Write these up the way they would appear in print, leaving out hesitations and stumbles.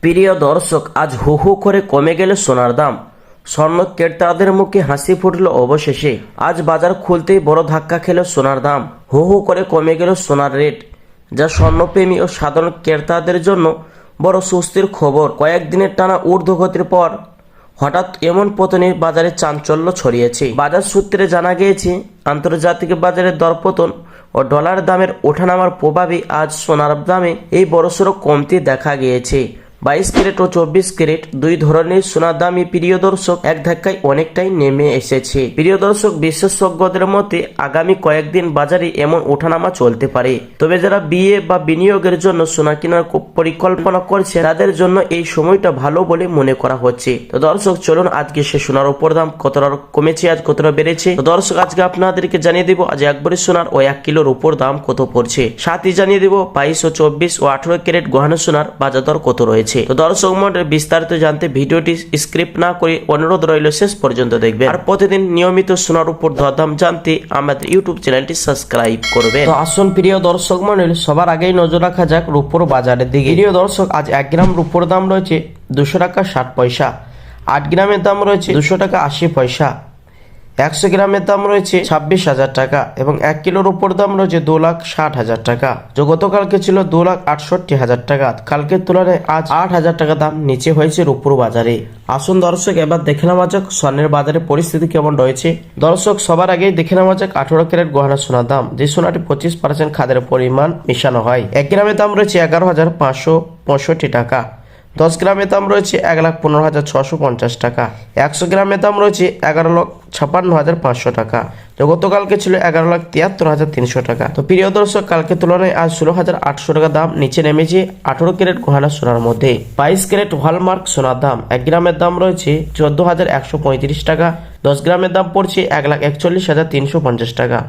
প্রিয় দর্শক, আজ হু হু করে কমে গেল সোনার দাম। স্বর্ণ ক্রেতাদের মুখে হাসি ফুটল অবশেষে। আজ বাজার খুলতেই বড় ধাক্কা খেল সোনার দাম। হু হু করে কমে গেল সোনার রেট, যা স্বর্ণপ্রেমী ও সাধারণ ক্রেতাদের জন্য বড় স্বস্তির খবর। কয়েকদিনের টানা ঊর্ধ্বগতির পর হঠাৎ এমন পতনে বাজারে চাঞ্চল্য ছড়িয়েছে। বাজার সূত্রে জানা গিয়েছে, আন্তর্জাতিক বাজারে দরপতন ও ডলার দামের ওঠানামার প্রভাবে আজ সোনার দামে এই বড়সড় কমতি দেখা গিয়েছে। 22 ক্যারেট ও 24 ক্যারেট দুই ধরনের সোনার দামই প্রিয় দর্শক এক ধাক্কায় অনেকটাই নেমে এসেছে। প্রিয় দর্শক, বিশেষজ্ঞদের মতে আগামী কয়েকদিন বাজারে এমন ওঠানামা চলতে পারে। তবে যারা বিয়ে বা বিনিয়োগের জন্য সোনা কেনার পরিকল্পনা করছে তাদের জন্য এই সময়টা ভালো বলে মনে করা হচ্ছে। তো দর্শক, চলুন আজকে সে সোনার উপর দাম কতটা কমেছে, আজ কতটা বেড়েছে। তো দর্শক, আজকে আপনাদেরকে জানিয়ে দেবো আজ এক ভরি সোনার ও 1 কিলোর উপর দাম কত পড়ছে। সাথে জানিয়ে দেবো 22 ও 24 ও 18 ক্যারেট গহনা সোনার বাজার দর কত রয়েছে। তো দর্শক মণ্ডলী, বিস্তারিত জানতে ভিডিওটি স্ক্রিপ্ট না করে অনুরোধ রইল শেষ পর্যন্ত দেখবেন। আর প্রতিদিন নিয়মিত সোনার উপর দরদাম জানতে আমাদের ইউটিউব চ্যানেলটি সাবস্ক্রাইব করবেন। তো আসুন প্রিয় দর্শক মণ্ডলী, সবার আগেই নজর রাখা যাক রূপোর বাজারের দিকে। প্রিয় দর্শক, আজ 1 গ্রাম রূপোর দাম রয়েছে 200 টাকা 60 পয়সা। 8 গ্রামের দাম রয়েছে 200 টাকা 80 পয়সা। 100 গ্রামের দাম রয়েছে 26,000 টাকা এবং 1 কিলোর উপর দাম রয়েছে 2,60,000 টাকা। যে গতকালকে ছিল 2,68,000 টাকা, কালকের তুলনায় আজ 8,000 টাকা দাম নিচে হয়েছে রূপোর বাজারে। আসুন দর্শক, এবার দেখে নেওয়া যাক স্বর্ণের বাজারে পরিস্থিতি কেমন রয়েছে। দর্শক, সবার আগেই দেখে নেওয়া যাক 18 ক্যারেট গহনা সোনার দাম, যে সোনাটি 25% খাদের পরিমাণ মিশানো হয়। 1 গ্রামের দাম রয়েছে 11,565 টাকা। 10 গ্রামের দাম রয়েছে 1,15,650 টাকা। 100 গ্রামের দাম রয়েছে 11,56,500 টাকা। তো গতকালকে ছিল 11,73,300 টাকা। তো প্রিয় দর্শক, কালকে তুলনায় আজ 16,800 টাকা দাম নিচে নেমেছে 18 ক্যারেট গহনা সোনার মধ্যে। 22 ক্যারেট হলমার্ক সোনার দাম 1 গ্রামের দাম রয়েছে 14,135 টাকা। 10 গ্রামের দাম পড়ছে 1,41,350 টাকা।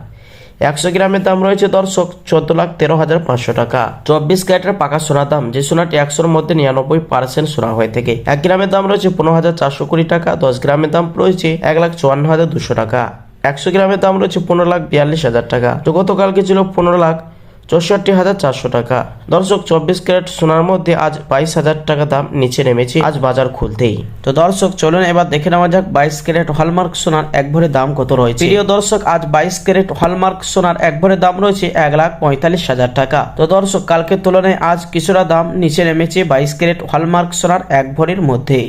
100 গ্রামের দাম রয়েছে দর্শক 14,13,500 টাকা। 24 ক্যারেটের পাকা সোনার দাম, যে সোনাটি 100-র মধ্যে 99% সোনা হয়ে থাকে, 1 গ্রামের দাম রয়েছে 15,420 টাকা। 10 গ্রামের দাম রয়েছে 1,54,200 টাকা। 100 গ্রামের দাম রয়েছে 15,42,000 টাকা। তো গতকালকে ছিল 15,64,400 টাকা। দর্শক, 24 ক্যারেট সোনার মধ্যে আজ 22,000 টাকা দাম নিচে নেমেছে আজ বাজার খুলতেই। তো দর্শক, চলুন এবার দেখে নেওয়া যাক 22 ক্যারেট হলমার্ক সোনার এক ভরি দাম কত রয়েছে। প্রিয় দর্শক, আজ 22 ক্যারেট হলমার্ক সোনার এক ভরি দাম রয়েছে 1,45,000 টাকা। তো দর্শক, কালকের তুলনায় আজ কিছুটা দাম নিচে নেমেছে 22 ক্যারেট হলমার্ক সোনার এক ভরির মধ্যেই।